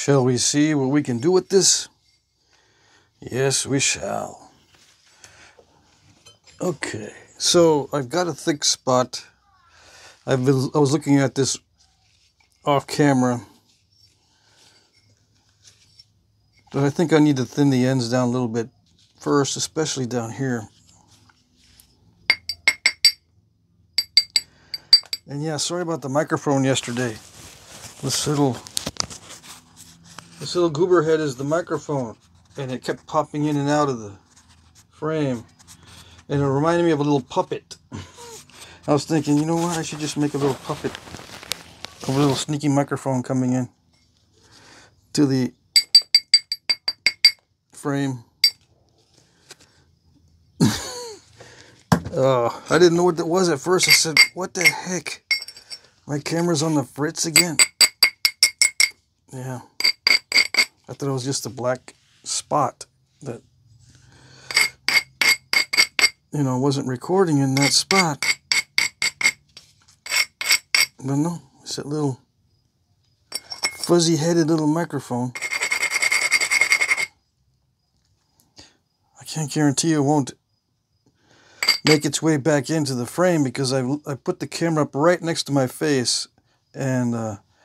Shall we see what we can do with this? Yes, we shall. Okay, so I've got a thick spot. I was looking at this off camera, but I think I need to thin the ends down a little bit first, especially down here. And yeah, sorry about the microphone yesterday. This little goober head is the microphone, and it kept popping in and out of the frame, and it reminded me of a little puppet. I was thinking, you know what, I should just make a little puppet of a little sneaky microphone coming in to the frame. I didn't know what that was at first. I said, what the heck? My camera's on the fritz again. Yeah. I thought it was just a black spot that, you know, wasn't recording in that spot. But no, it's that little fuzzy-headed little microphone. I can't guarantee it won't make its way back into the frame, because I put the camera up right next to my face, and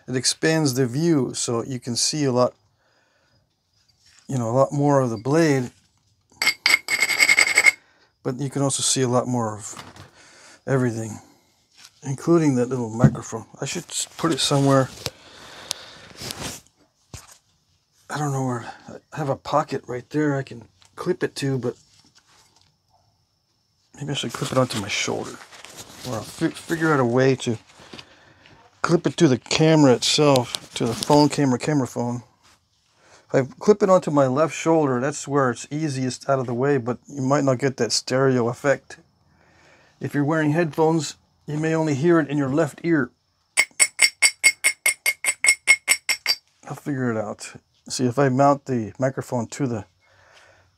it expands the view so you can see a lot, you know, a lot more of the blade, but you can also see a lot more of everything, including that little microphone. I should put it somewhere. I don't know where. I have a pocket right there I can clip it to, but maybe I should clip it onto my shoulder, or I'll figure out a way to clip it to the camera itself, to the phone camera phone. If I clip it onto my left shoulder, that's where it's easiest out of the way, but you might not get that stereo effect. If you're wearing headphones, you may only hear it in your left ear. I'll figure it out. See, if I mount the microphone to the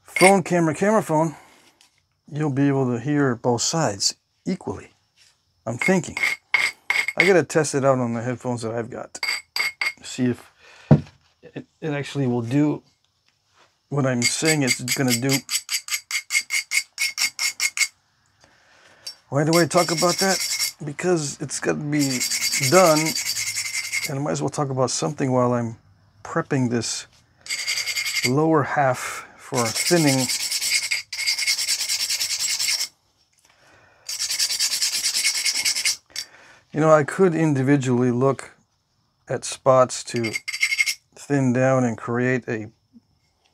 phone camera phone, you'll be able to hear both sides equally. I'm thinking. I gotta test it out on the headphones that I've got. See if it actually will do what I'm saying it's gonna do. Why do I talk about that? Because it's got to be done, and I might as well talk about something while I'm prepping this lower half for thinning. You know, I could individually look at spots to thin down and create a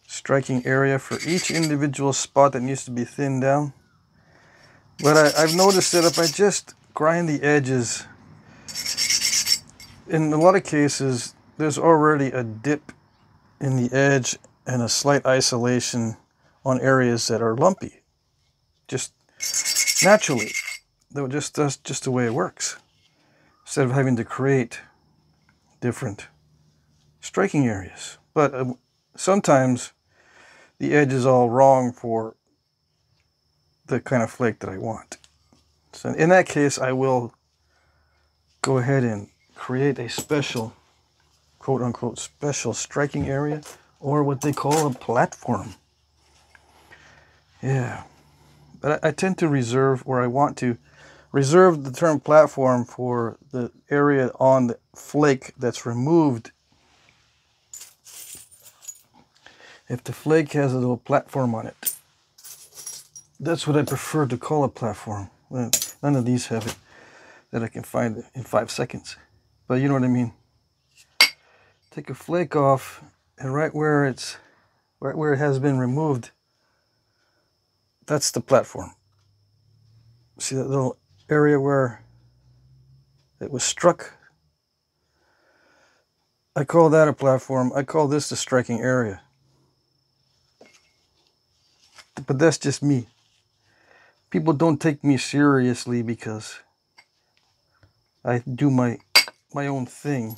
striking area for each individual spot that needs to be thinned down. But I've noticed that if I just grind the edges, in a lot of cases, there's already a dip in the edge and a slight isolation on areas that are lumpy. Just naturally. That's just the way it works. Instead of having to create different striking areas. But sometimes the edge is all wrong for the kind of flake that I want. So in that case, I will go ahead and create a special, quote-unquote, special striking area, or what they call a platform. Yeah. But I tend to reserve, or I want to reserve the term platform for the area on the flake that's removed. If the flake has a little platform on it, that's what I prefer to call a platform. Well, none of these have it that I can find in 5 seconds. But you know what I mean. Take a flake off, and right where it has been removed, that's the platform. See that little area where it was struck? I call that a platform. I call this the striking area. But that's just me. People don't take me seriously because I do my own thing.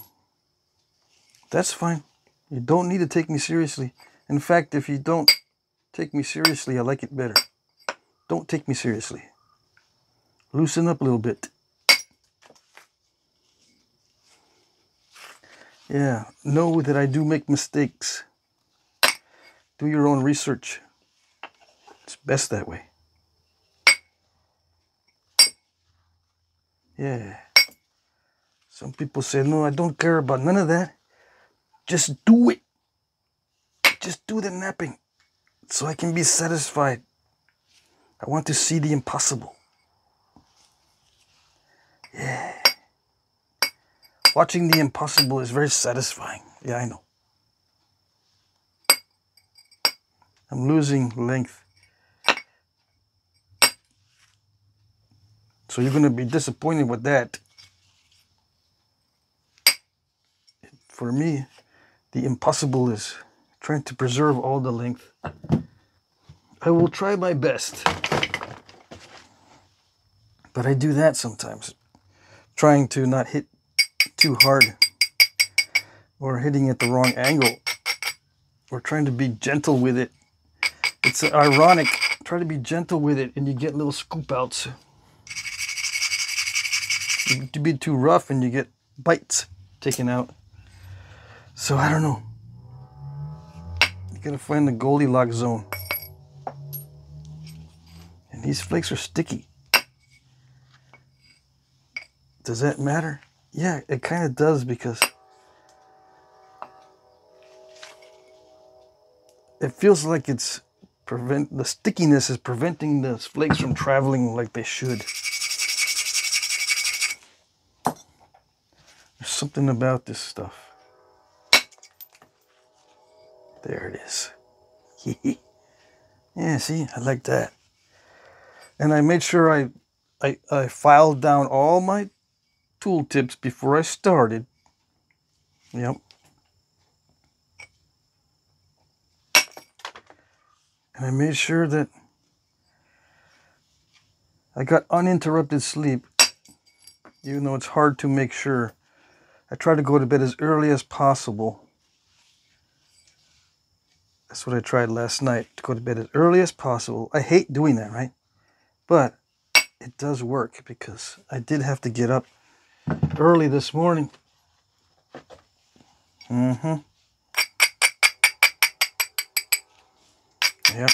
That's fine. You don't need to take me seriously. In fact, if you don't take me seriously, I like it better. Don't take me seriously. Loosen up a little bit. Yeah, know that I do make mistakes. Do your own research. It's best that way. Yeah. Some people say, no, I don't care about none of that. Just do it. Just do the napping so I can be satisfied. I want to see the impossible. Yeah. Watching the impossible is very satisfying. Yeah, I know. I'm losing length. So you're going to be disappointed with that. For me, the impossible is trying to preserve all the length. I will try my best. But I do that sometimes. Trying to not hit too hard. Or hitting at the wrong angle. Or trying to be gentle with it. It's ironic. Try to be gentle with it and you get little scoop outs. You to be too rough and you get bites taken out. So I don't know. You gotta find the Goldilocks zone. And these flakes are sticky. Does that matter? Yeah, it kind of does because it feels like it's the stickiness is preventing the flakes from traveling like they should. There's something about this stuff. There it is. Yeah, see, I like that. And I made sure I filed down all my tool tips before I started. Yep. And I made sure that I got uninterrupted sleep, even though it's hard to make sure. I try to go to bed as early as possible. That's what I tried last night, to go to bed as early as possible. I hate doing that, right? But it does work because I did have to get up early this morning. Yep.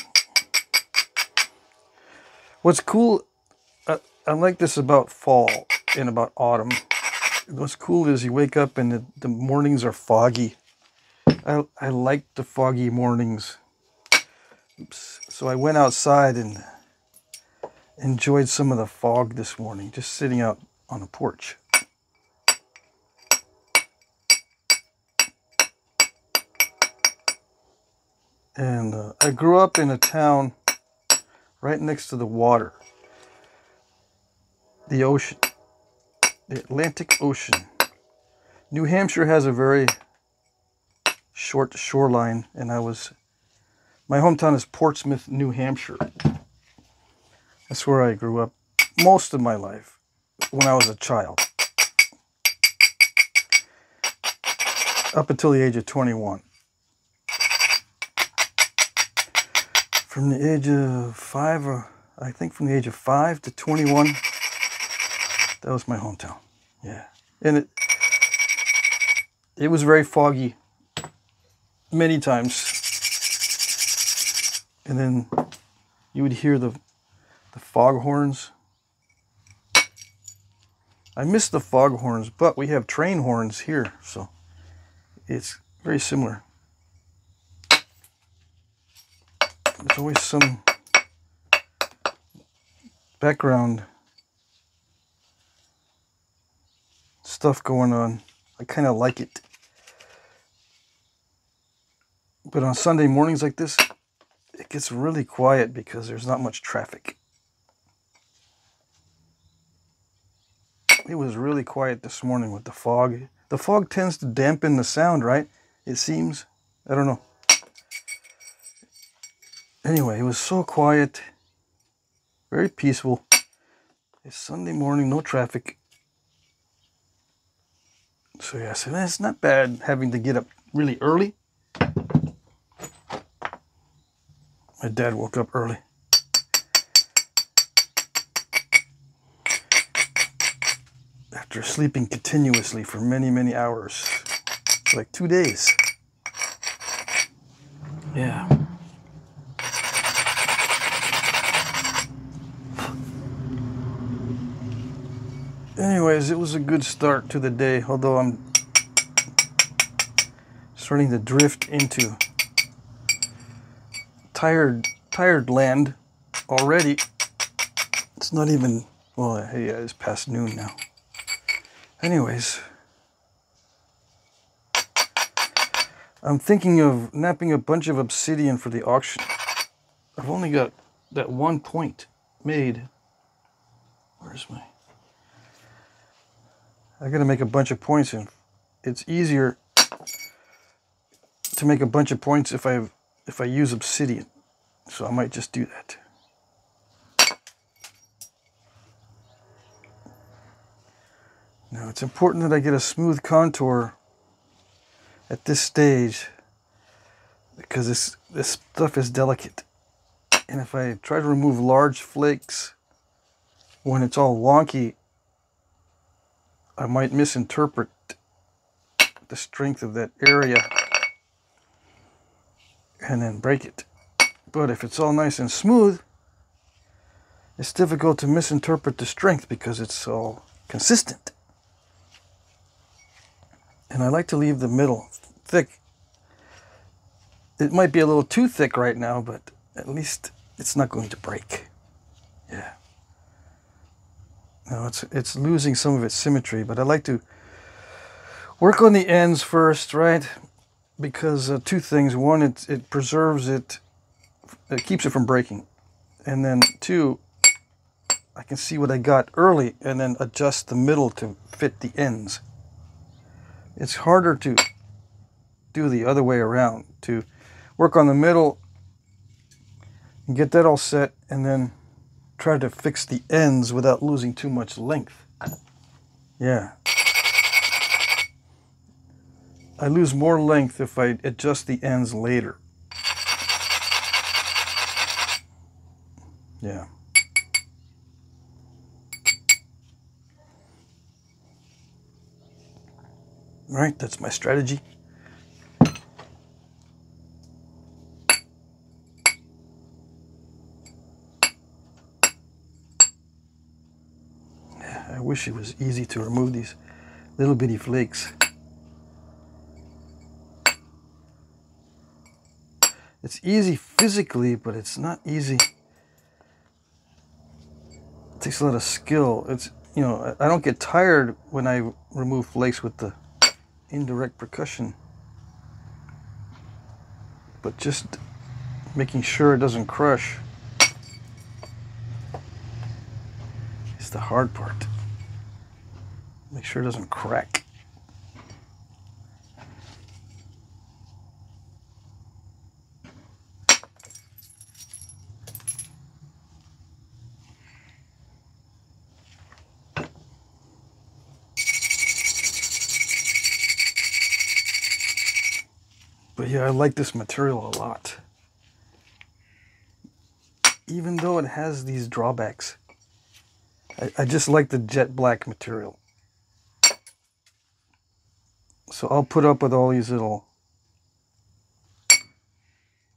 What's cool, I like this about fall and about autumn. What's cool is you wake up and the mornings are foggy. I like the foggy mornings. Oops. So I went outside and enjoyed some of the fog this morning, just sitting out on the porch. And I grew up in a town right next to the water, the ocean, the Atlantic Ocean. New Hampshire has a very short shoreline, and my hometown is Portsmouth, New Hampshire. That's where I grew up most of my life when I was a child, up until the age of 21. From the age of 5, I think from the age of 5 to 21, that was my hometown. Yeah, and it was very foggy many times. And then you would hear the foghorns. I miss the foghorns, but we have train horns here, so it's very similar. There's always some background stuff going on. I kind of like it. But on Sunday mornings like this, it gets really quiet because there's not much traffic. It was really quiet this morning with the fog. The fog tends to dampen the sound, right? It seems. I don't know. Anyway, it was so quiet. Very peaceful. It's Sunday morning, no traffic. So yeah, so it's not bad having to get up really early. My dad woke up early. After sleeping continuously for many, many hours. for like 2 days. Yeah. Anyways, it was a good start to the day, although I'm starting to drift into tired land already. It's not even, well, hey, yeah, it's past noon now. Anyways, I'm thinking of napping a bunch of obsidian for the auction. I've only got that 1 point made. Where's my... I gotta make a bunch of points, and it's easier to make a bunch of points if I use obsidian. So I might just do that. Now it's important that I get a smooth contour at this stage, because this stuff is delicate. And if I try to remove large flakes when it's all wonky, I might misinterpret the strength of that area and then break it. But if it's all nice and smooth, it's difficult to misinterpret the strength because it's all consistent. And I like to leave the middle thick. It might be a little too thick right now, but at least it's not going to break. Yeah. Now it's losing some of its symmetry, but I like to work on the ends first, right? Because two things. One, it preserves it, it keeps it from breaking. And then two, I can see what I got early and then adjust the middle to fit the ends. It's harder to do the other way around, to work on the middle and get that all set and then try to fix the ends without losing too much length. Yeah. I lose more length if I adjust the ends later. Yeah. Right, that's my strategy. I wish it was easy to remove these little bitty flakes. It's easy physically, but it's not easy. It takes a lot of skill. It's, you know, I don't get tired when I remove flakes with the indirect percussion, but just making sure it doesn't crush is the hard part. Make sure it doesn't crack. But yeah, I like this material a lot. Even though it has these drawbacks, I just like the jet black material. So I'll put up with all these little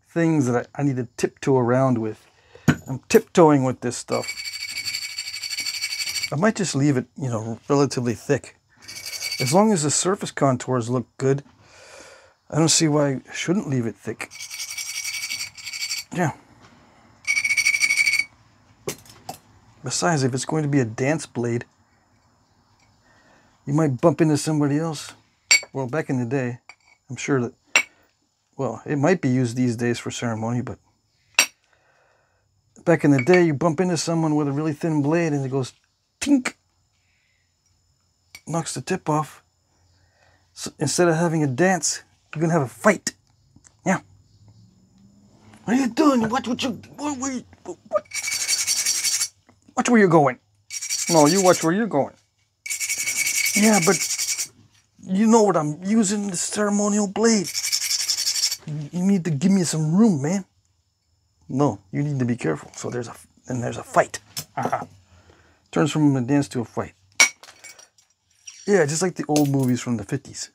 things that I need to tiptoe around with. I'm tiptoeing with this stuff. I might just leave it, you know, relatively thick. As long as the surface contours look good, I don't see why I shouldn't leave it thick. Yeah. Besides, if it's going to be a dance blade, you might bump into somebody else. Well, back in the day, I'm sure that, well, it might be used these days for ceremony, but back in the day, you bump into someone with a really thin blade and it goes tink, knocks the tip off. So instead of having a dance, you're gonna have a fight. Yeah. What are you doing? Watch where you're going. No, you watch where you're going. Yeah, but you know what I'm using, the ceremonial blade. You need to give me some room, man. No, you need to be careful. So there's a fight. Turns from a dance to a fight. Yeah, just like the old movies from the 50s.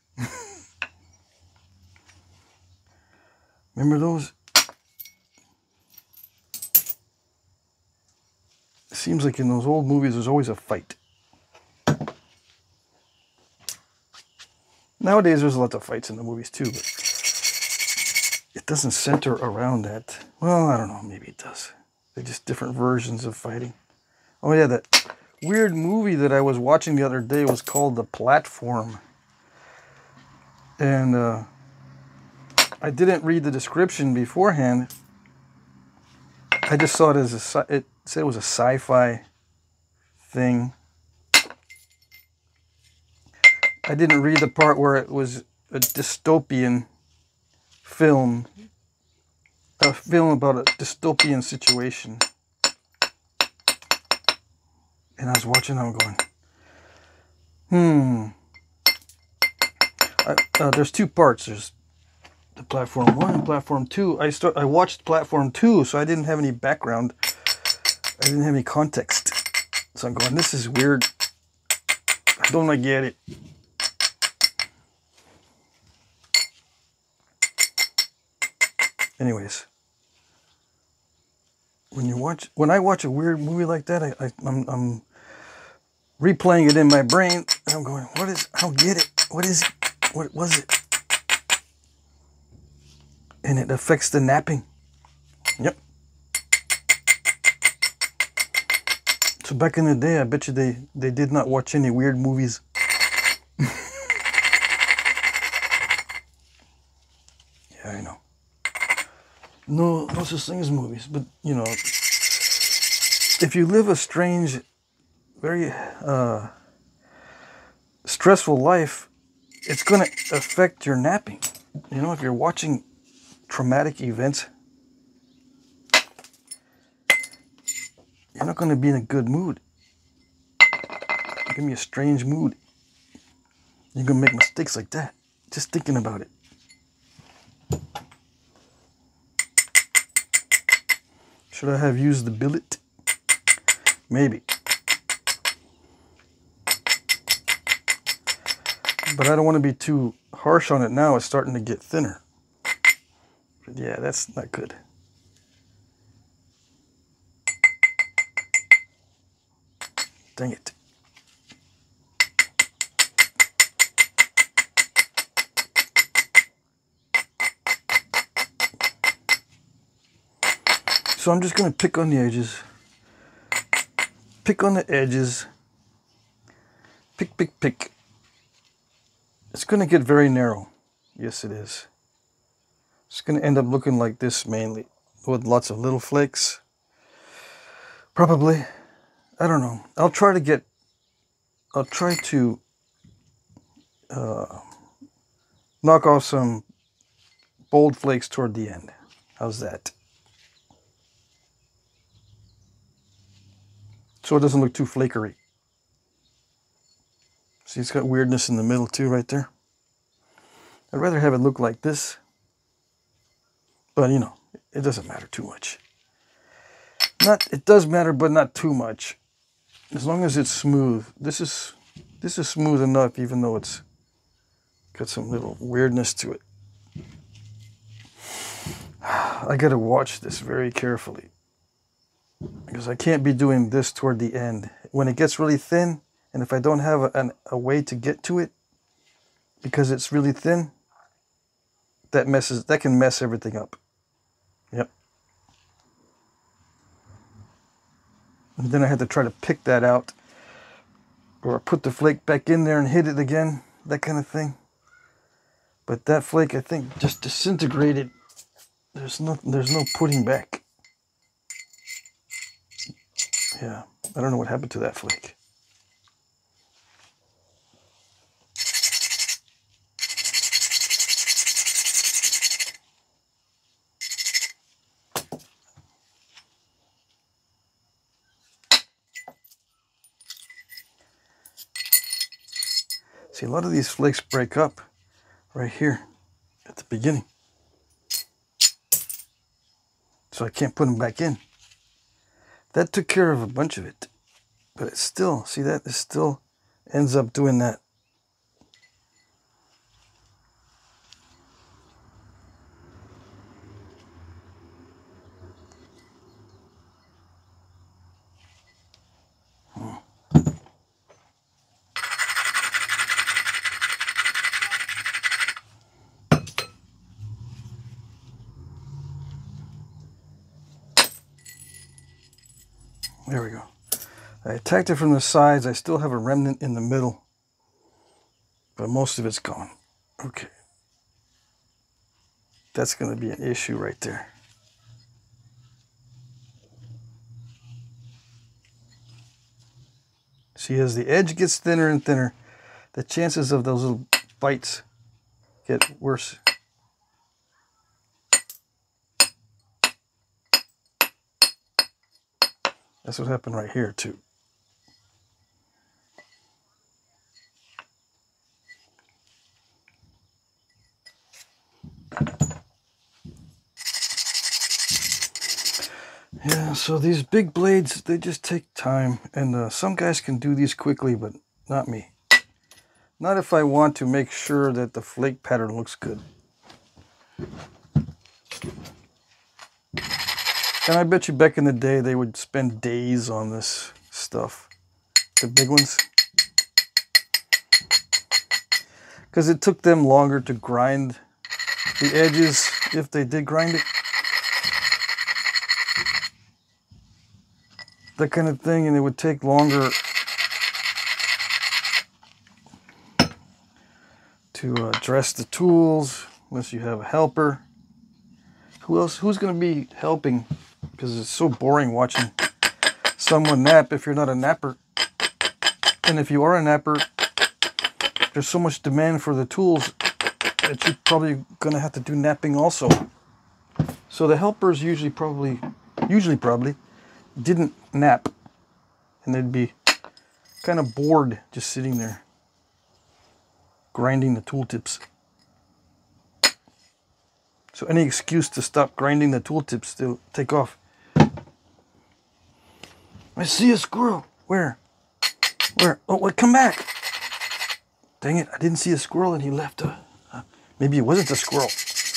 Remember those? It seems like in those old movies there's always a fight. Nowadays there's lots of fights in the movies too, but it doesn't center around that. Well, I don't know, maybe it does. They're just different versions of fighting. Oh yeah, that weird movie that I was watching the other day was called The Platform. And I didn't read the description beforehand. I just saw it as it said it was a sci-fi thing. I didn't read the part where it was a dystopian film. A film about a dystopian situation. And I was watching, I'm going, there's two parts. There's the platform 1 and platform 2. I watched platform 2, so I didn't have any background. I didn't have any context. So I'm going, this is weird. I don't get it. Anyways, when I watch a weird movie like that, I'm replaying it in my brain, and I'm going, I don't get it. What is it? What was it? And it affects the napping. Yep. So back in the day, I bet you they did not watch any weird movies. Yeah, I know. No such thing as movies, but you know, if you live a strange, very stressful life, it's going to affect your napping. You know, if you're watching traumatic events, you're not going to be in a good mood. You're going to be a strange mood. You're going to make mistakes like that, just thinking about it. Should I have used the billet? Maybe. But I don't want to be too harsh on it now. It's starting to get thinner. But yeah, that's not good. Dang it. So I'm just going to pick on the edges. Pick on the edges. Pick. It's going to get very narrow. Yes, it is. It's going to end up looking like this mainly, with lots of little flakes. Probably. I don't know. I'll try to knock off some bold flakes toward the end. How's that? So it doesn't look too flakery. See, it's got weirdness in the middle too, right there. I'd rather have it look like this. But, you know, it doesn't matter too much. It does matter, but not too much. As long as it's smooth. This is smooth enough, even though it's got some little weirdness to it. I gotta watch this very carefully, because I can't be doing this toward the end. When it gets really thin, and if I don't have a way to get to it, because it's really thin, that can mess everything up. Yep. And then I had to try to pick that out, or put the flake back in there and hit it again, that kind of thing. But that flake, I think, just disintegrated. There's no putting back. Yeah, I don't know what happened to that flake. See, a lot of these flakes break up right here at the beginning. So I can't put them back in. That took care of a bunch of it. But it's still, see that? It still ends up doing that. There we go. I attacked it from the sides. I still have a remnant in the middle, but most of it's gone. Okay. That's going to be an issue right there. See, as the edge gets thinner and thinner, the chances of those little bites get worse. That's what happened right here too. Yeah, so these big blades, they just take time, and some guys can do these quickly, but not me. Not if I want to make sure that the flake pattern looks good. And I bet you back in the day they would spend days on this stuff, the big ones. Because it took them longer to grind the edges, if they did grind it. That kind of thing, and it would take longer to dress the tools, unless you have a helper. Who's going to be helping? Because it's so boring watching someone nap if you're not a napper. And if you are a napper, there's so much demand for the tools that you're probably going to have to do napping also. So the helpers usually probably didn't nap, and they'd be kind of bored just sitting there grinding the tooltips. So any excuse to stop grinding the tooltips, they'll take off. I see a squirrel. Where? Oh, wait, come back. Dang it, I didn't see a squirrel and he left. Maybe it wasn't a squirrel.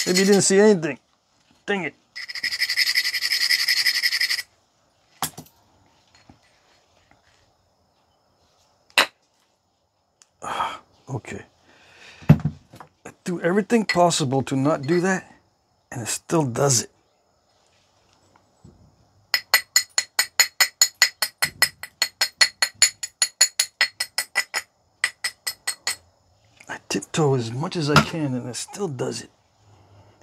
Maybe he didn't see anything. Dang it. Okay. I do everything possible to not do that, and it still does it. I tiptoe as much as I can, and it still does it.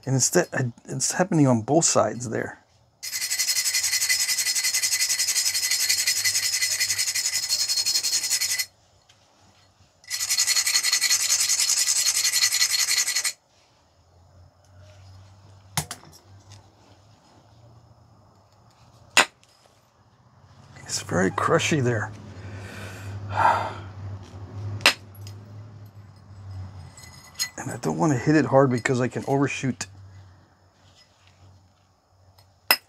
And it's happening on both sides there. It's very crushy there. And I don't want to hit it hard because I can overshoot.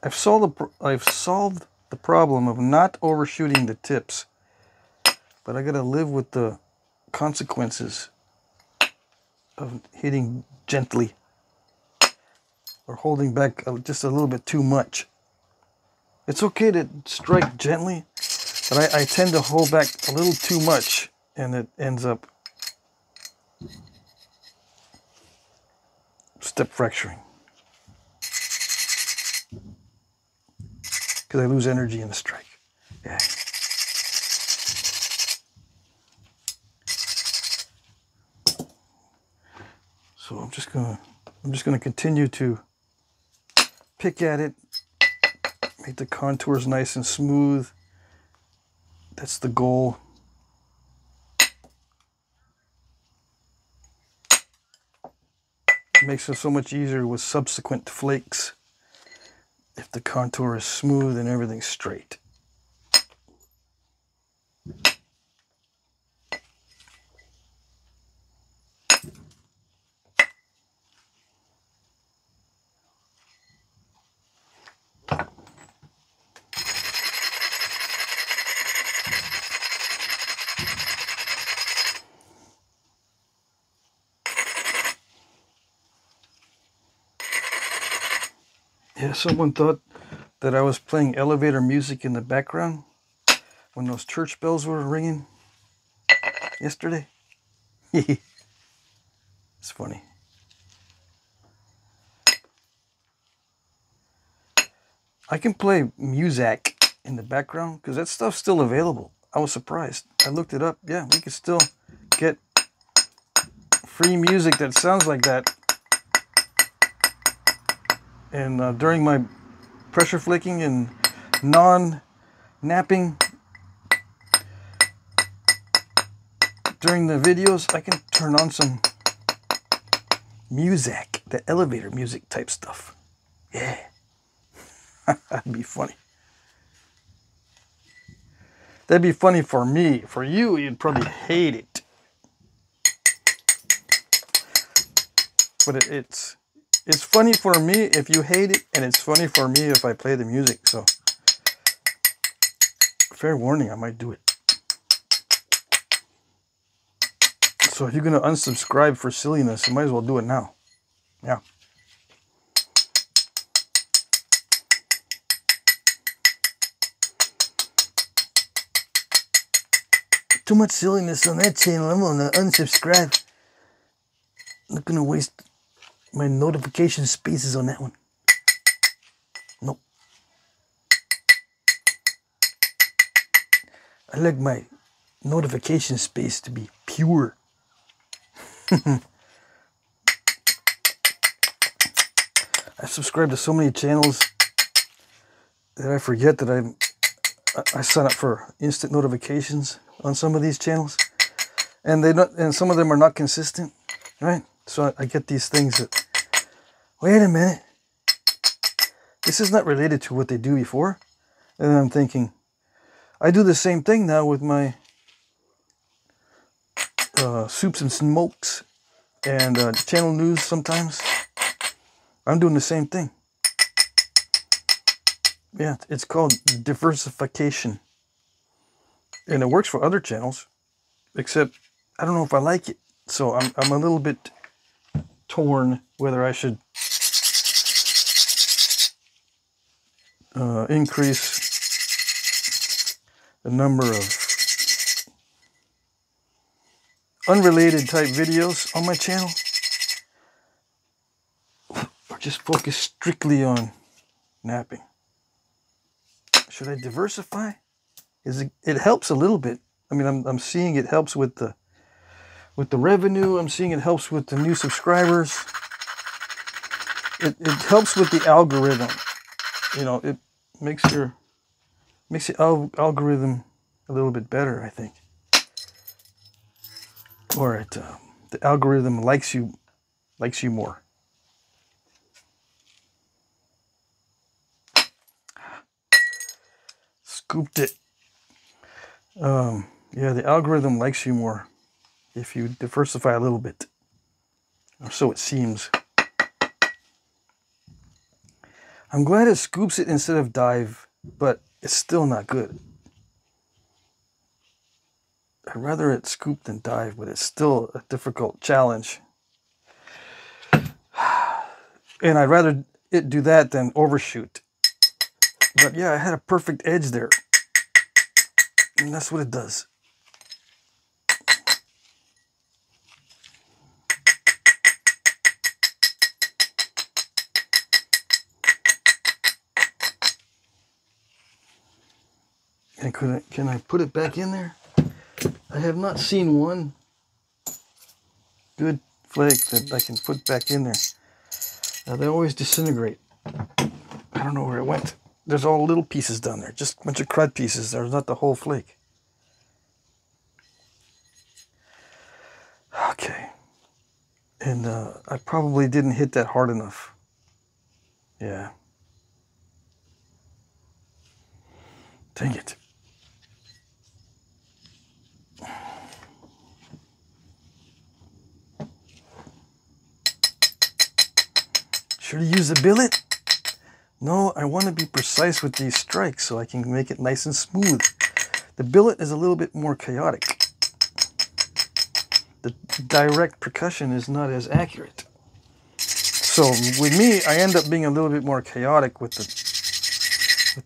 I've solved the problem of not overshooting the tips, but I gotta live with the consequences of hitting gently or holding back just a little bit too much. It's okay to strike gently, but I tend to hold back a little too much, and it ends up step fracturing. Because I lose energy in the strike. Yeah. So I'm just gonna continue to pick at it, make the contours nice and smooth. That's the goal. It makes it so much easier with subsequent flakes if the contour is smooth and everything's straight. Yeah, someone thought that I was playing elevator music in the background when those church bells were ringing yesterday. It's funny. I can play music in the background, because that stuff's still available. I was surprised. I looked it up. Yeah, we can still get free music that sounds like that. And during my pressure flicking and non-napping during the videos, I can turn on some music, the elevator music type stuff. Yeah. That'd be funny. That'd be funny for me. For you, you'd probably hate it. But it's funny for me if you hate it, and it's funny for me if I play the music. So, fair warning, I might do it. So if you're going to unsubscribe for silliness, you might as well do it now. Yeah. Too much silliness on that channel. I'm going to unsubscribe. I'm not going to waste my notification spaces on that one. Nope. I like my notification space to be pure. I subscribe to so many channels that I forget that I sign up for instant notifications on some of these channels, and some of them are not consistent, right? So I get these things that, wait a minute, this is not related to what they do before, and then I'm thinking, I do the same thing now with my soups and smokes and channel news. Sometimes I'm doing the same thing. Yeah, it's called diversification, and it works for other channels, except I don't know if I like it. So I'm a little bit torn whether I should increase the number of unrelated type videos on my channel, or just focus strictly on napping. Should I diversify? It helps a little bit. I mean, I'm seeing it helps with the revenue. I'm seeing it helps with the new subscribers. It helps with the algorithm. You know, it makes the algorithm a little bit better, I think. Or the algorithm likes you more. Scooped it. Yeah, the algorithm likes you more if you diversify a little bit, or so it seems. I'm glad it scoops it instead of dive, but it's still not good. I'd rather it scoop than dive, but it's still a difficult challenge. And I'd rather it do that than overshoot. But yeah, I had a perfect edge there. And that's what it does. And can I put it back in there? I have not seen one good flake that I can put back in there. They always disintegrate. I don't know where it went. There's all little pieces down there, just a bunch of crud pieces. There's not the whole flake. Okay. And I probably didn't hit that hard enough. Yeah. Dang it. Should I use a billet? No, I want to be precise with these strikes so I can make it nice and smooth. The billet is a little bit more chaotic. The direct percussion is not as accurate. So with me, I end up being a little bit more chaotic with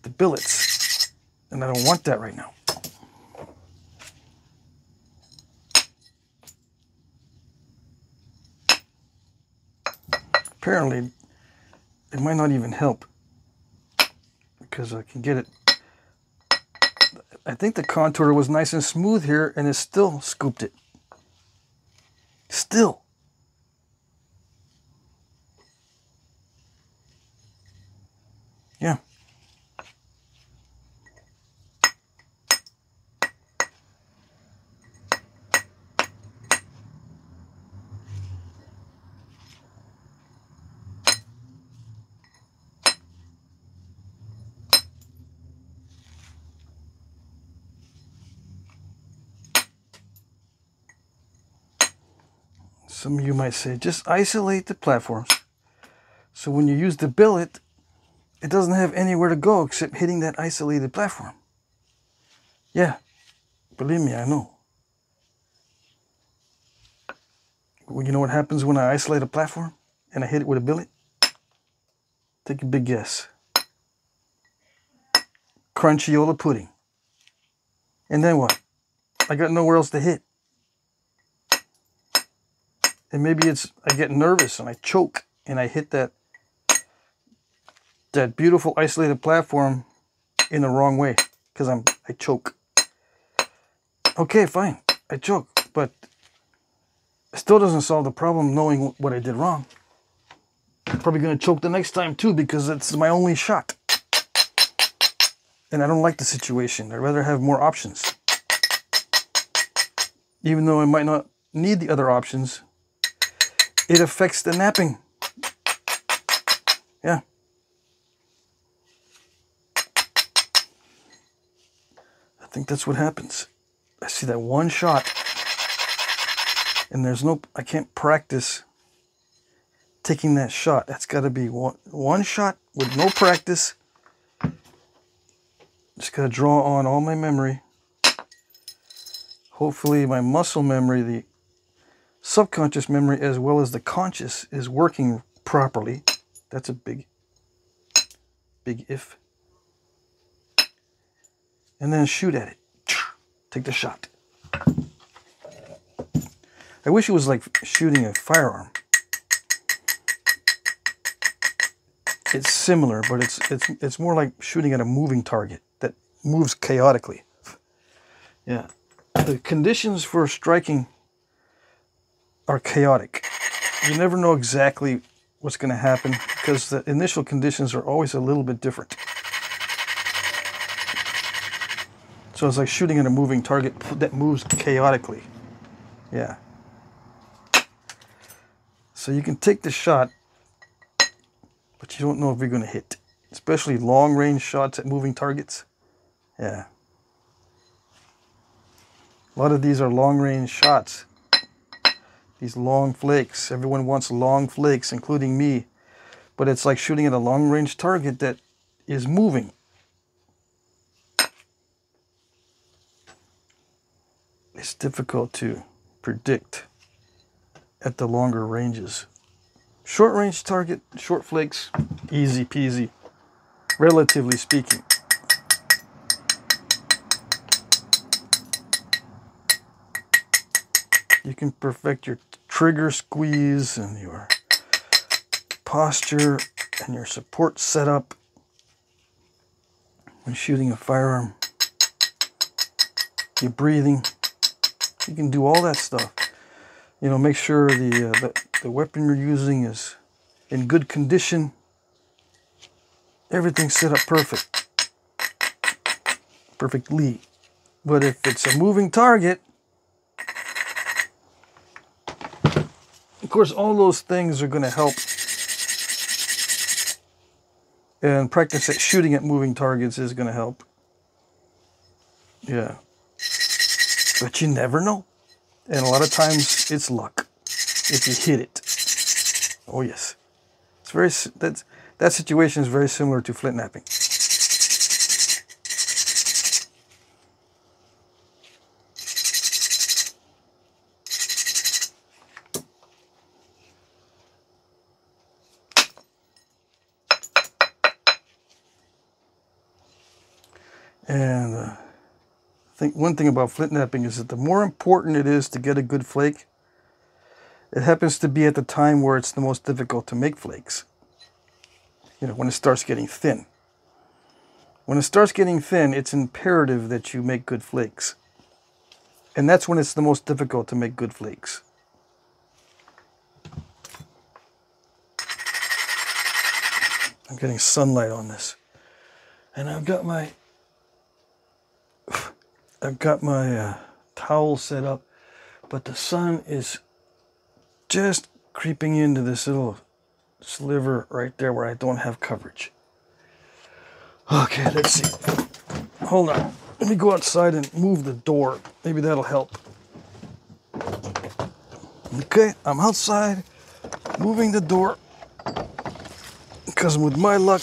the billets. And I don't want that right now. Apparently, it might not even help, because I can get it I think the contour was nice and smooth here, and it still scooped it. Still. Yeah. Some of you might say, just isolate the platforms. So when you use the billet, it doesn't have anywhere to go except hitting that isolated platform. Yeah, believe me, I know. Well, you know what happens when I isolate a platform and I hit it with a billet? Take a big guess. Crunchyiola pudding. And then what? I got nowhere else to hit. And maybe it's I get nervous and I choke and I hit that beautiful isolated platform in the wrong way because I choke. Okay, fine, I choke, but it still doesn't solve the problem knowing what I did wrong. I'm probably gonna choke the next time too because it's my only shot. And I don't like the situation. I'd rather have more options. Even though I might not need the other options, it affects the napping. Yeah. I think that's what happens. I see that one shot and I can't practice taking that shot. That's got to be one shot with no practice. Just got to draw on all my memory. Hopefully my muscle memory, the subconscious memory as well as the conscious is working properly. That's a big if. And then shoot at it. Take the shot. I wish it was like shooting a firearm. It's similar, but it's more like shooting at a moving target that moves chaotically. Yeah. The conditions for striking are chaotic. You never know exactly what's going to happen because the initial conditions are always a little bit different. So it's like shooting at a moving target that moves chaotically. Yeah. So you can take the shot, but you don't know if you're going to hit. Especially long-range shots at moving targets. Yeah. A lot of these are long-range shots. These long flakes. Everyone wants long flakes, including me. But it's like shooting at a long-range target that is moving. It's difficult to predict at the longer ranges. Short-range target, short flakes, easy peasy, relatively speaking. You can perfect your trigger squeeze and your posture and your support setup when shooting a firearm. Your breathing. You can do all that stuff. You know, make sure the weapon you're using is in good condition. Everything's set up perfectly. But if it's a moving target, of course, all those things are going to help. And practice at shooting at moving targets is going to help. Yeah. But you never know. And a lot of times it's luck if you hit it. Oh yes. It's very that situation is very similar to Flintknapping. And I think one thing about Flintknapping is that the more important it is to get a good flake, it happens to be at the time where it's the most difficult to make flakes. You know, when it starts getting thin. When it starts getting thin, it's imperative that you make good flakes. And that's when it's the most difficult to make good flakes. I'm getting sunlight on this. And I've got my towel set up, but the sun is just creeping into this little sliver right there where I don't have coverage. Okay, let's see. Hold on. Let me go outside and move the door. Maybe that'll help. Okay, I'm outside, moving the door. Because with my luck,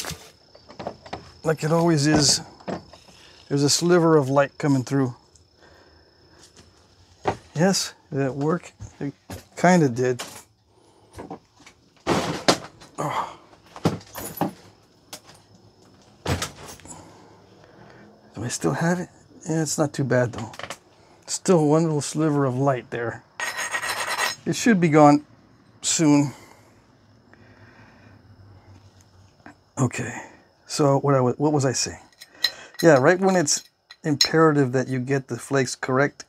like it always is, there's a sliver of light coming through. Yes, did that work? It kind of did. Oh. Do I still have it? Yeah, it's not too bad though. Still one little sliver of light there. It should be gone soon. Okay, so what was I saying? Yeah, right when it's imperative that you get the flakes correct,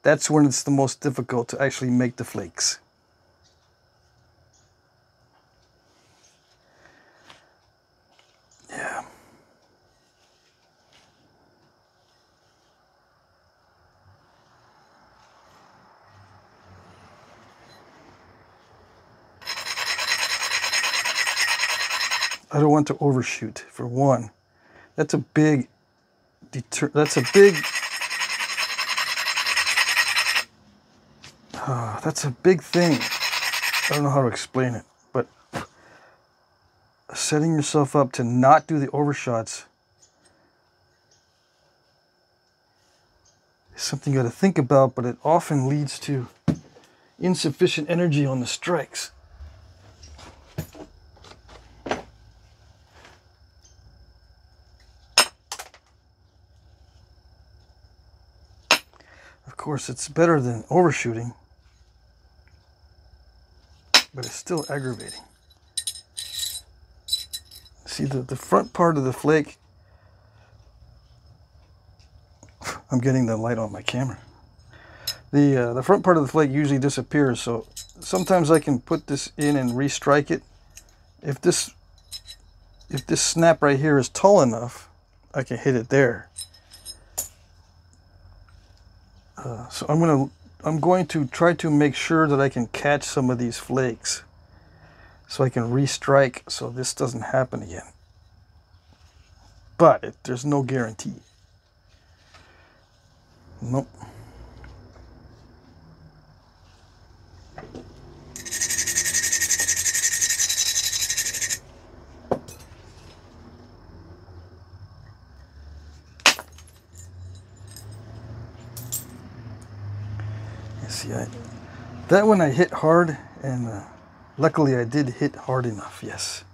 that's when it's the most difficult to actually make the flakes. Yeah. I don't want to overshoot, for one. That's a big that's a big thing. I don't know how to explain it, but setting yourself up to not do the overshots is something you got to think about, but it often leads to insufficient energy on the strikes. Of course, it's better than overshooting, but it's still aggravating. See, the front part of the flake, I'm getting the light on my camera. The front part of the flake usually disappears, so sometimes I can put this in and restrike it. If this snap right here is tall enough, I can hit it there. So I'm going to try to make sure that I can catch some of these flakes, so I can restrike so this doesn't happen again. But there's no guarantee. Nope. See, that one I hit hard, and luckily I did hit hard enough, yes.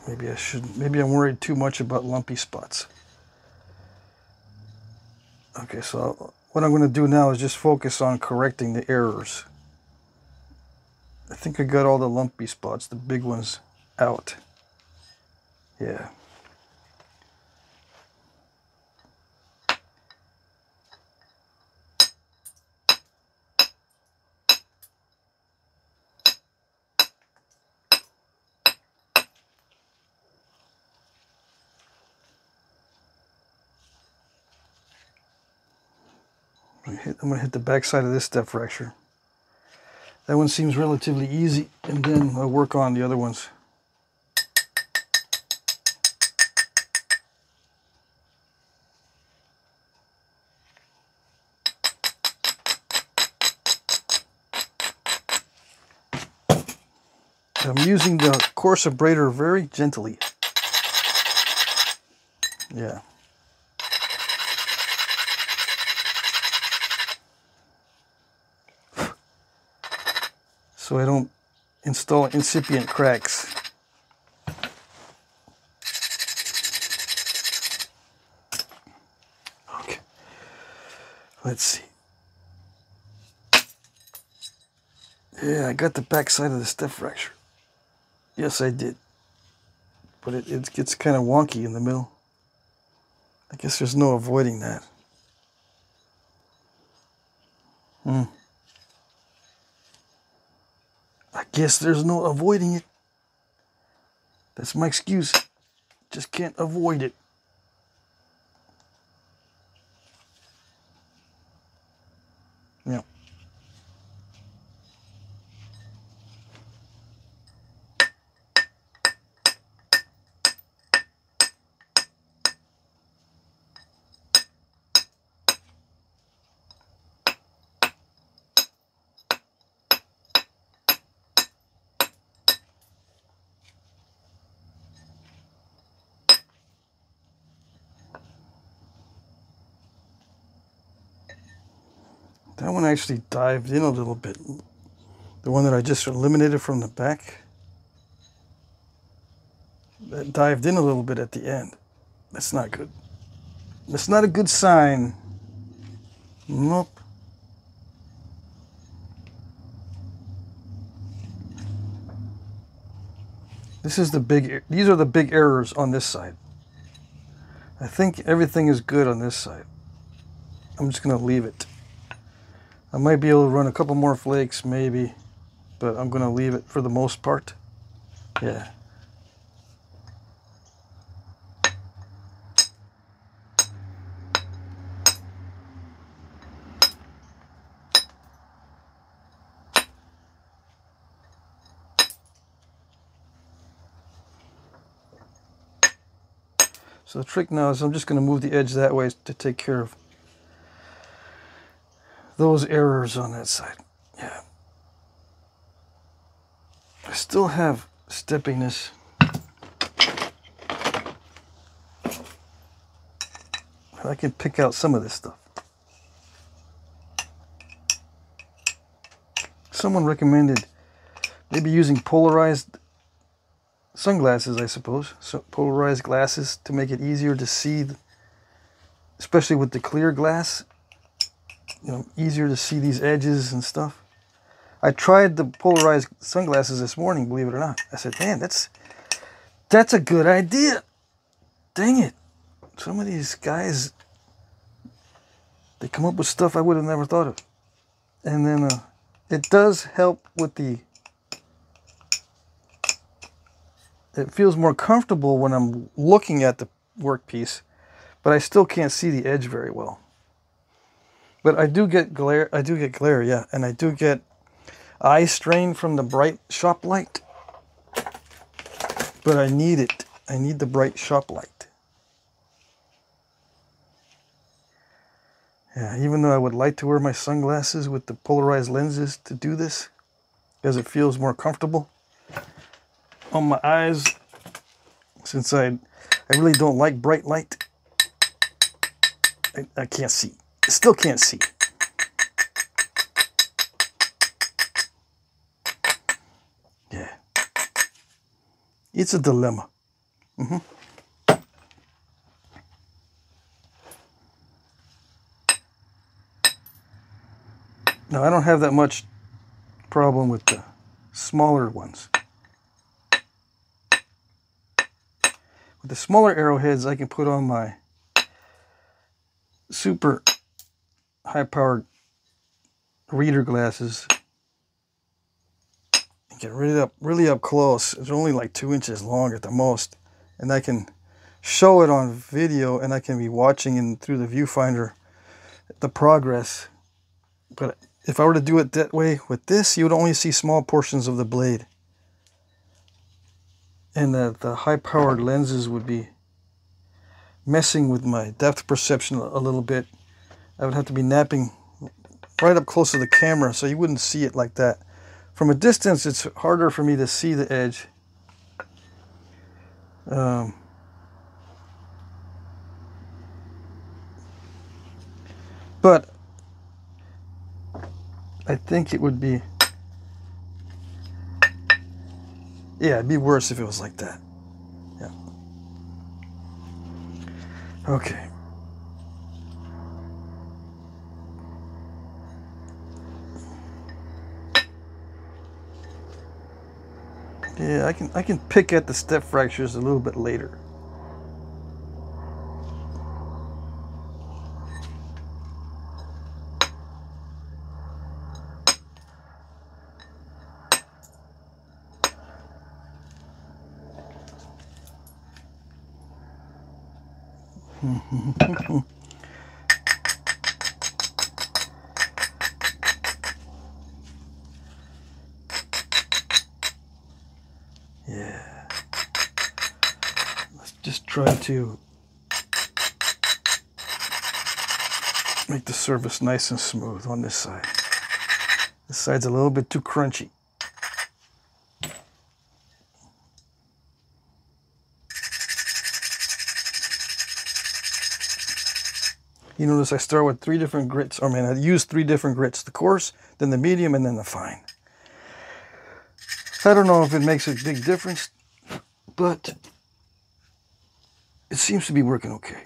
Maybe I shouldn't. Maybe I'm worried too much about lumpy spots. Okay, so what I'm going to do now is just focus on correcting the errors. I think I got all the lumpy spots, the big ones, out. Yeah. I'm going to hit the back side of this step fracture. That one seems relatively easy, and then I'll work on the other ones. I'm using the coarse Abrader very gently. Yeah. So I don't install incipient cracks. Okay, let's see. Yeah, I got the back side of the step fracture. Yes, I did. But it gets kind of wonky in the middle. I guess there's no avoiding that. I guess there's no avoiding it. That's my excuse. Just can't avoid it. Yeah. That one actually dived in a little bit. The one that I just eliminated from the back, that dived in a little bit at the end. That's not good. That's not a good sign. Nope. These are the big errors on this side. I think everything is good on this side. I'm just gonna leave it. I might be able to run a couple more flakes, maybe, but I'm gonna leave it for the most part. Yeah. So the trick now is I'm just gonna move the edge that way to take care of those errors on that side. Yeah. I still have steppiness. I can pick out some of this stuff. Someone recommended maybe using polarized sunglasses, I suppose. So polarized glasses to make it easier to see, especially with the clear glass. You know, easier to see these edges and stuff. I tried the polarized sunglasses this morning, believe it or not. I said, man, that's a good idea. Dang it. Some of these guys, they come up with stuff I would have never thought of. And then it does help with it feels more comfortable when I'm looking at the workpiece, but I still can't see the edge very well. But I do get glare, yeah, and I do get eye strain from the bright shop light. But I need it. I need the bright shop light. Yeah, even though I would like to wear my sunglasses with the polarized lenses to do this, because it feels more comfortable on my eyes, since I really don't like bright light. I can't see. I still can't see. Yeah. It's a dilemma. Now, I don't have that much problem with the smaller ones. With the smaller arrowheads, I can put on my super high-powered reader glasses and get really up close. It's only like 2 inches long at the most, and I can show it on video, and I can be watching in through the viewfinder the progress. But if I were to do it that way with this, you would only see small portions of the blade, and the high-powered lenses would be messing with my depth perception a little bit. I would have to be napping right up close to the camera, so you wouldn't see it like that. From a distance, it's harder for me to see the edge. But I think it would be Yeah, it'd be worse if it was like that. Yeah. Okay. Yeah, I can pick at the step fractures a little bit later. Yeah. Let's just try to make the surface nice and smooth on this side. This side's a little bit too crunchy. You notice I start with 3 different grits. I mean, I use 3 different grits. The coarse, then the medium, and then the fine. I don't know if it makes a big difference, but it seems to be working okay.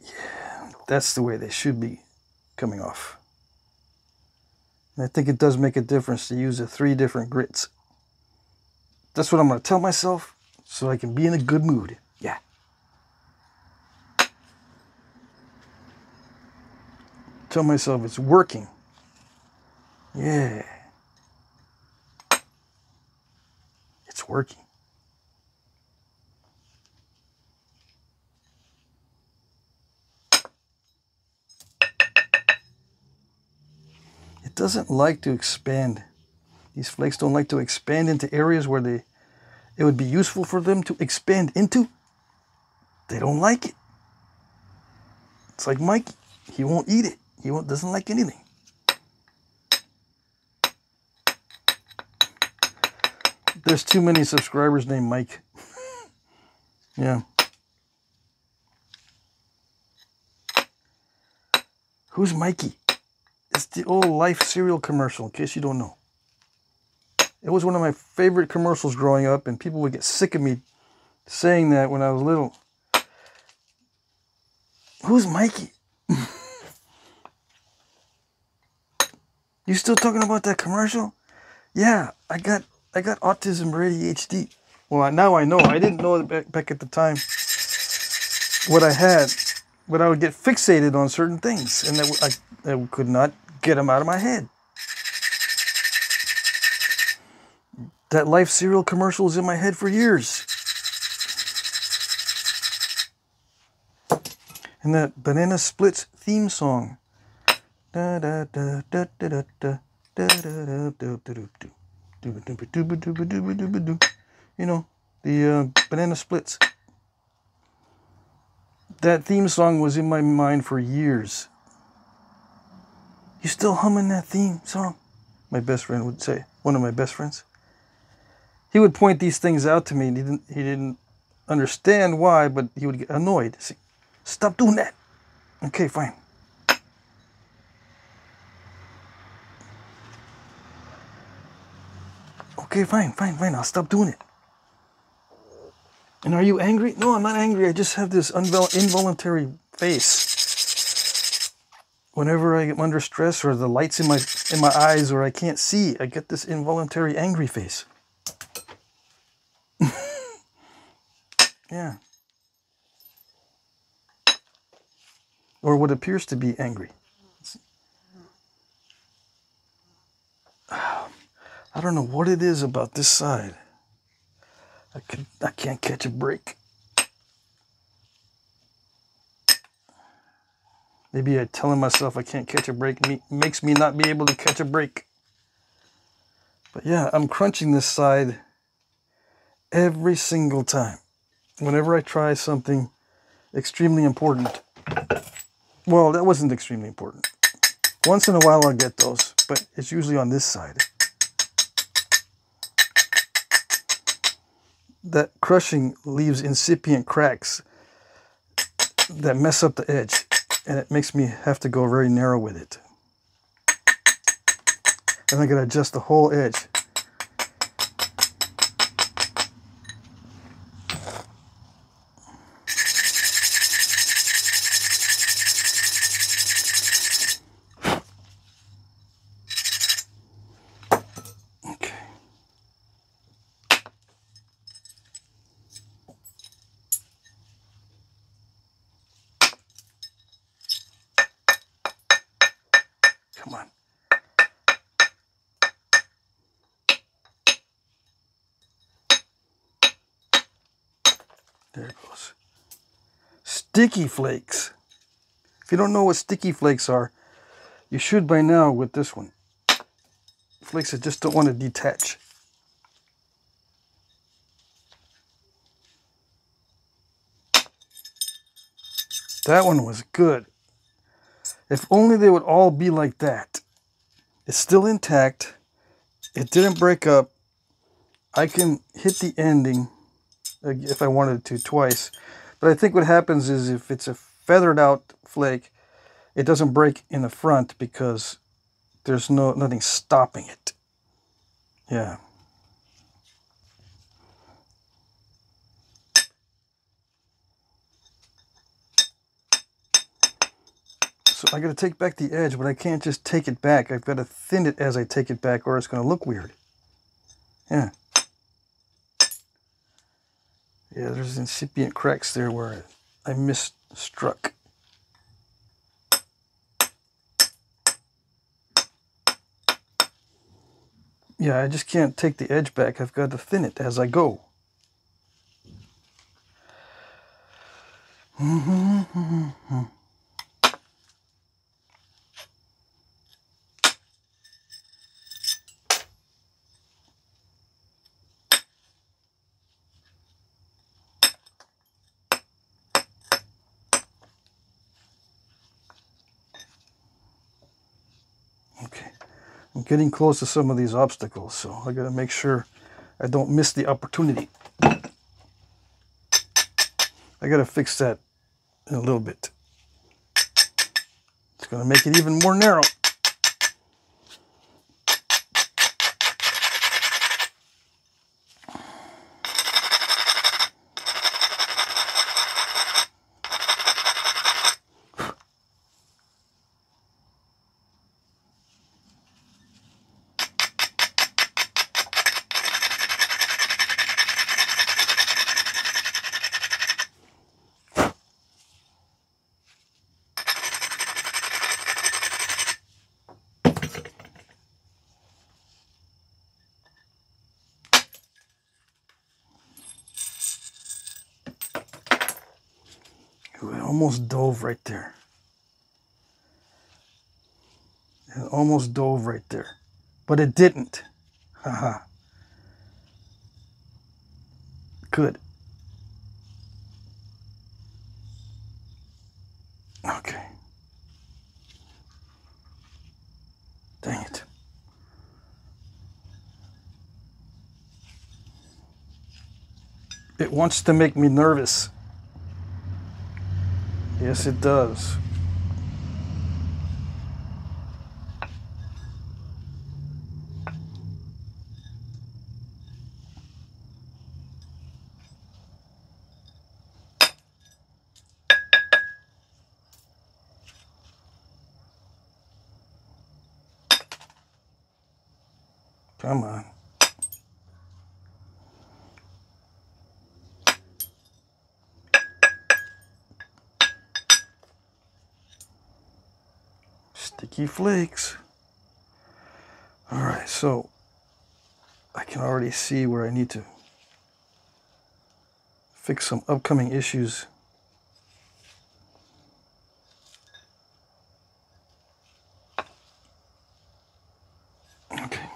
Yeah, that's the way they should be coming off. And I think it does make a difference to use the 3 different grits. That's what I'm going to tell myself so I can be in a good mood. Yeah. Tell myself it's working. Yeah. It's working. It doesn't like to expand. These flakes don't like to expand into areas where it would be useful for them to expand into. They don't like it. It's like Mikey. He won't eat it. He doesn't like anything. There's too many subscribers named Mike. Yeah. Who's Mikey? It's the old Life cereal commercial, in case you don't know. It was one of my favorite commercials growing up, and people would get sick of me saying that when I was little. Who's Mikey? You still talking about that commercial? Yeah, I got autism or ADHD. Well, now I know. I didn't know back at the time what I had, but I would get fixated on certain things, and I could not get them out of my head. That Life cereal commercial was in my head for years. And that Banana Splits theme song. You know, the Banana Splits. That theme song was in my mind for years. You still humming that theme song? My best friend would say. One of my best friends. He would point these things out to me, and he didn't understand why, but he would get annoyed. See, stop doing that. Okay, fine. Okay, fine. I'll stop doing it. And are you angry? No, I'm not angry. I just have this involuntary face. Whenever I get under stress or the light's in my eyes or I can't see, I get this involuntary angry face. Yeah. Or what appears to be angry. I don't know what it is about this side. I can't catch a break. Maybe telling myself I can't catch a break makes me not be able to catch a break. But yeah, I'm crunching this side every single time. Whenever I try something extremely important. Well, that wasn't extremely important. Once in a while I'll get those, but it's usually on this side. That crushing leaves incipient cracks that mess up the edge, and it makes me have to go very narrow with it. And I gotta adjust the whole edge. Come on. There it goes. Sticky flakes. If you don't know what sticky flakes are, you should by now with this one. Flakes that just don't want to detach. That one was good. If only they would all be like that. It's still intact. It didn't break up. I can hit the ending if I wanted to twice. But I think what happens is if it's a feathered out flake, it doesn't break in the front because there's nothing stopping it. Yeah. So I got to take back the edge, but I can't just take it back. I've got to thin it as I take it back or it's going to look weird. Yeah. Yeah, there's incipient cracks there where I misstruck. Yeah, I just can't take the edge back. I've got to thin it as I go. Okay, I'm getting close to some of these obstacles, so I gotta make sure I don't miss the opportunity. I gotta fix that in a little bit. It's gonna make it even more narrow. Ooh, it almost dove right there. It almost dove right there. But it didn't. Haha. Good. Okay. Dang it. It wants to make me nervous. Yes, it does. Come on. Sticky flakes. All right, so I can already see where I need to fix some upcoming issues. Okay.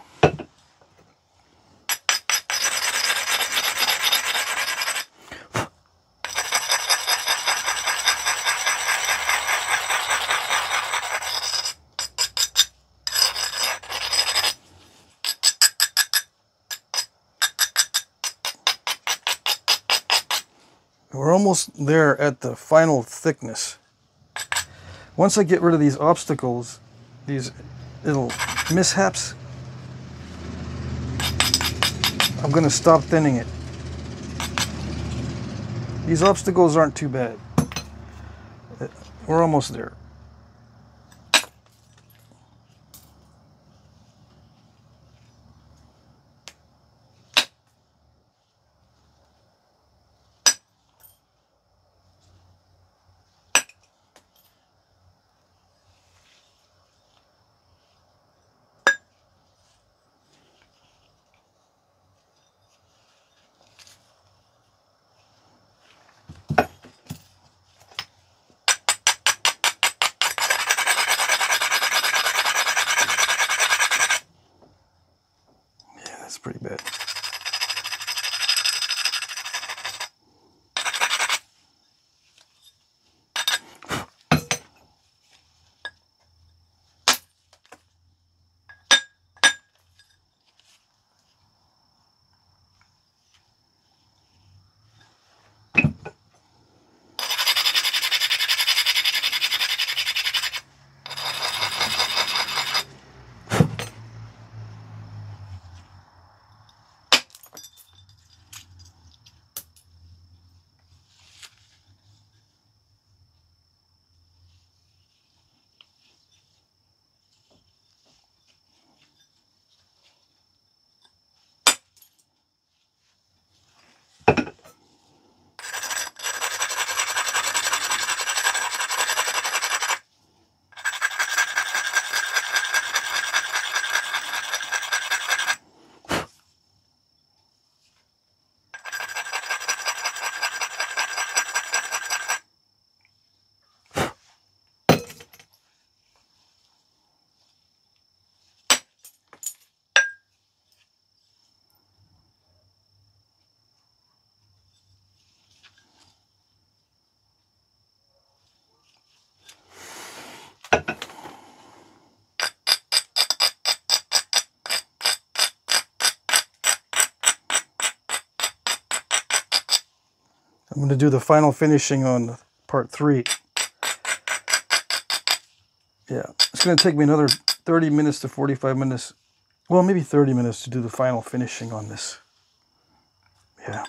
We're almost there at the final thickness. Once I get rid of these obstacles, these little mishaps, I'm going to stop thinning it. These obstacles aren't too bad. We're almost there. pretty bad. I'm going to do the final finishing on part 3. Yeah, it's going to take me another 30 minutes to 45 minutes. Well, maybe 30 minutes to do the final finishing on this. Yeah.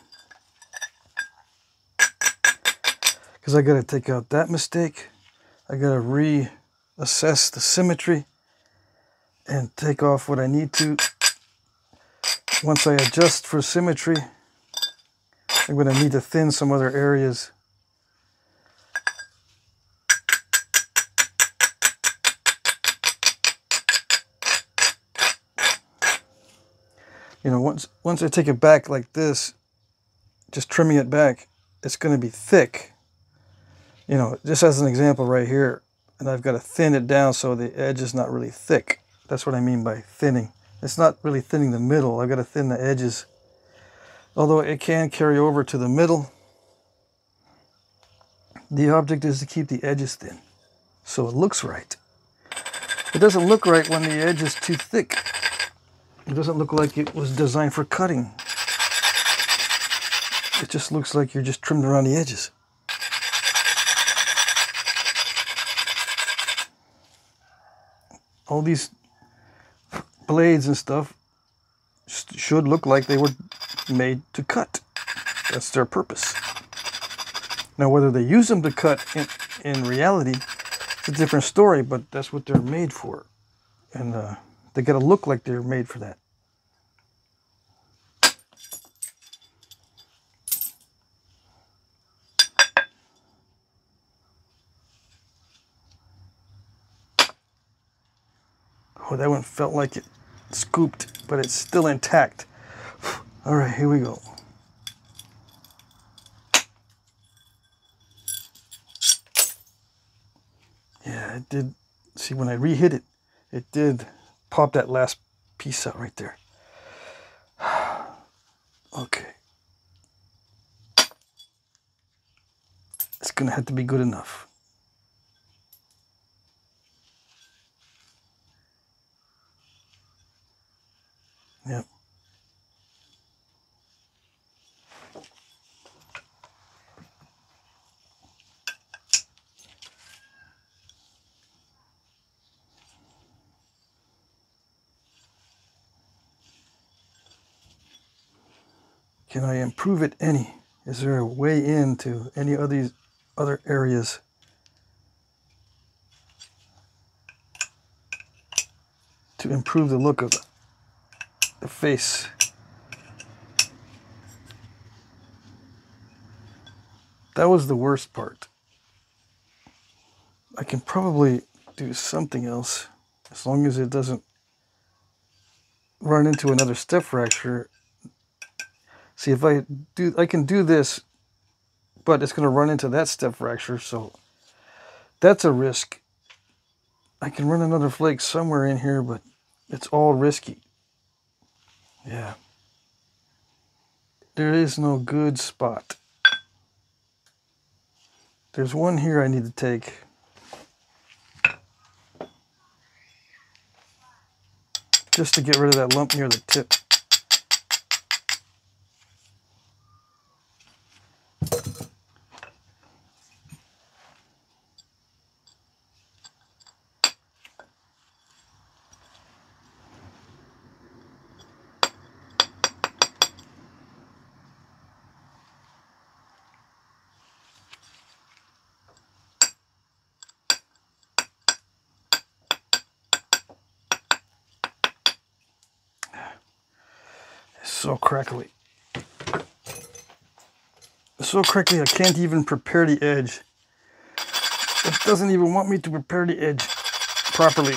Because I got to take out that mistake. I got to reassess the symmetry and take off what I need to. Once I adjust for symmetry, I'm going to need to thin some other areas. You know, once I take it back like this, just trimming it back, it's going to be thick. You know, just as an example right here, and I've got to thin it down so the edge is not really thick. That's what I mean by thinning. It's not really thinning the middle. I've got to thin the edges. Although it can carry over to the middle, the object is to keep the edges thin, so it looks right. It doesn't look right when the edge is too thick. It doesn't look like it was designed for cutting. It just looks like you're just trimmed around the edges. All these blades and stuff should look like they were made to cut. That's their purpose. Now, whether they use them to cut in reality, it's a different story, but that's what they're made for. And they got to look like they're made for that. Oh, that one felt like it scooped, but it's still intact. All right, here we go. Yeah, it did. See, when I re-hit it, it did pop that last piece out right there. Okay. It's gonna have to be good enough. Yep. Can I improve it any? Is there a way into any of these other areas? To improve the look of the face. That was the worst part. I can probably do something else as long as it doesn't run into another step fracture. See, if I can do this, but it's going to run into that step fracture, so that's a risk. I can run another flake somewhere in here, but it's all risky. Yeah. There is no good spot. There's one here I need to take. Just to get rid of that lump near the tip. So crackly. So crackly I can't even prepare the edge. It doesn't even want me to prepare the edge properly.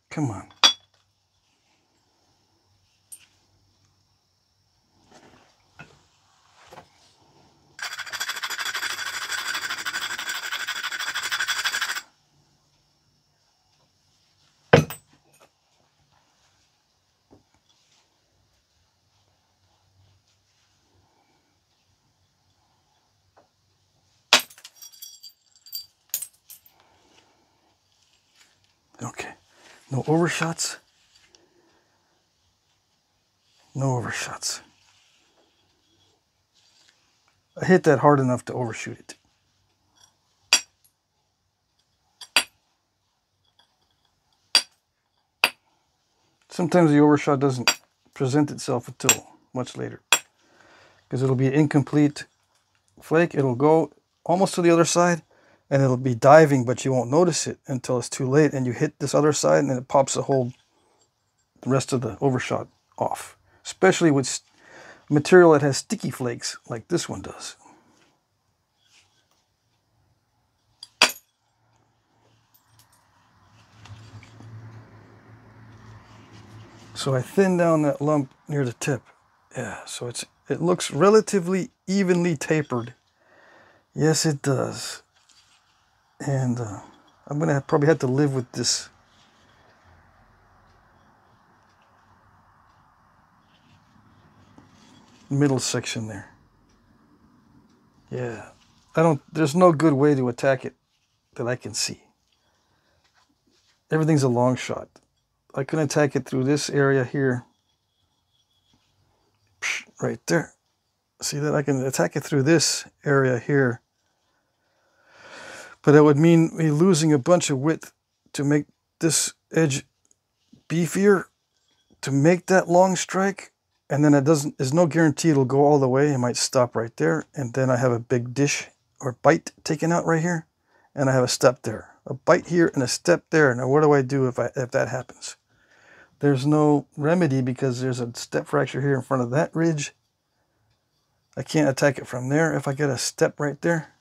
Come on. Okay, no overshots. No overshots. I hit that hard enough to overshoot it. Sometimes the overshot doesn't present itself until much later, because it'll be an incomplete flake. It'll go almost to the other side and it'll be diving, but you won't notice it until it's too late and you hit this other side and then it pops the rest of the overshot off, especially with material that has sticky flakes like this one does. So I thin down that lump near the tip. Yeah, so it looks relatively evenly tapered. Yes, it does. And I'm gonna probably have to live with this middle section there. Yeah, there's no good way to attack it that I can see. Everything's a long shot. I can attack it through this area here. Right there. See that? I can attack it through this area here. But that would mean me losing a bunch of width to make this edge beefier, to make that long strike. And then there's no guarantee it'll go all the way. It might stop right there. And then I have a big dish or bite taken out right here. And I have a step there. A bite here and a step there. Now what do I do if that happens? There's no remedy because there's a step fracture here in front of that ridge. I can't attack it from there. If I get a step right there,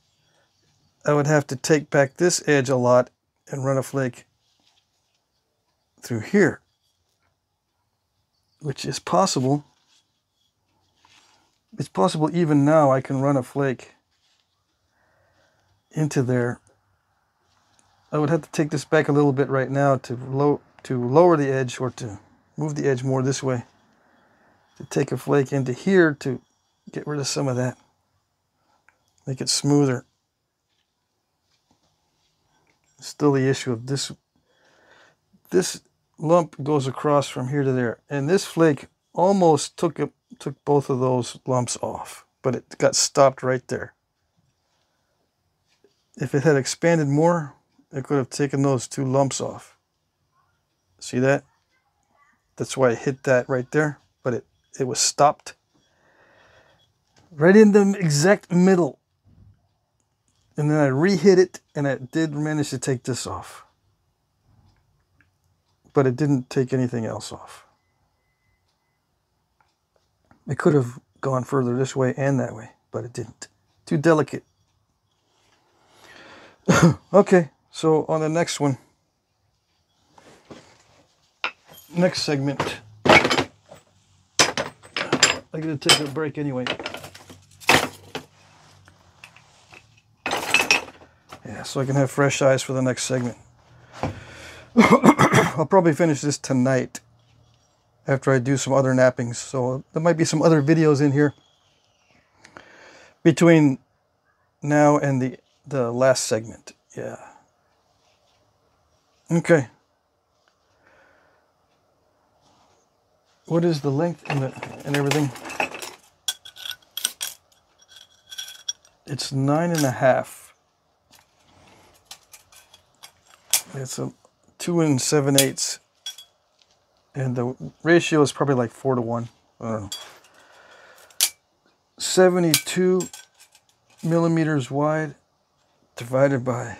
I would have to take back this edge a lot and run a flake through here, which is possible. It's possible even now I can run a flake into there. I would have to take this back a little bit right now to lower the edge, or to move the edge more this way, to take a flake into here to get rid of some of that, make it smoother. Still the issue of this lump goes across from here to there, and this flake almost took both of those lumps off, but it got stopped right there. If it had expanded more, it could have taken those two lumps off. See that? That's why I hit that right there, but it was stopped right in the exact middle. And then I re-hit it, and it did manage to take this off. But it didn't take anything else off. It could have gone further this way and that way, but it didn't. Too delicate. Okay, so on the next one, next segment, I gotta take a break anyway. so I can have fresh eyes for the next segment. I'll probably finish this tonight after I do some other knappings. So there might be some other videos in here between now and the last segment. Yeah. Okay. What is the length and everything? It's 9.5. It's a 2 7/8, and the ratio is probably like 4 to 1. I don't know. 72 millimeters wide divided by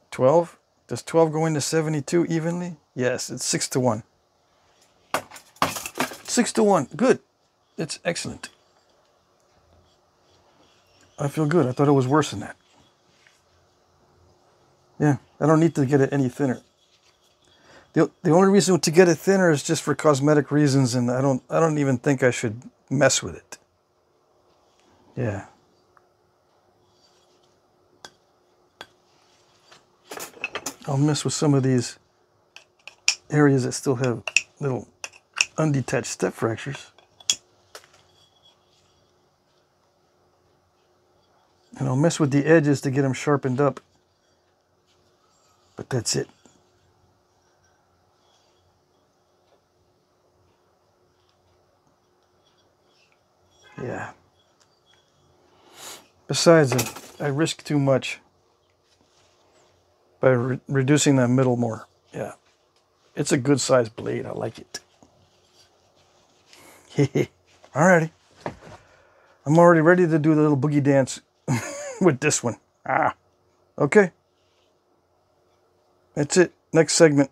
12. Does 12 go into 72 evenly? Yes, it's 6 to 1. 6 to 1. Good. It's excellent. I feel good. I thought it was worse than that. Yeah, I don't need to get it any thinner. The only reason to get it thinner is just for cosmetic reasons, and I don't even think I should mess with it. Yeah. I'll mess with some of these areas that still have little undetached step fractures. And I'll mess with the edges to get them sharpened up. But that's it. Yeah. Besides, I risk too much by reducing that middle more. Yeah. It's a good sized blade. I like it. Alrighty. I'm already ready to do the little boogie dance with this one. Okay. That's it. Next segment.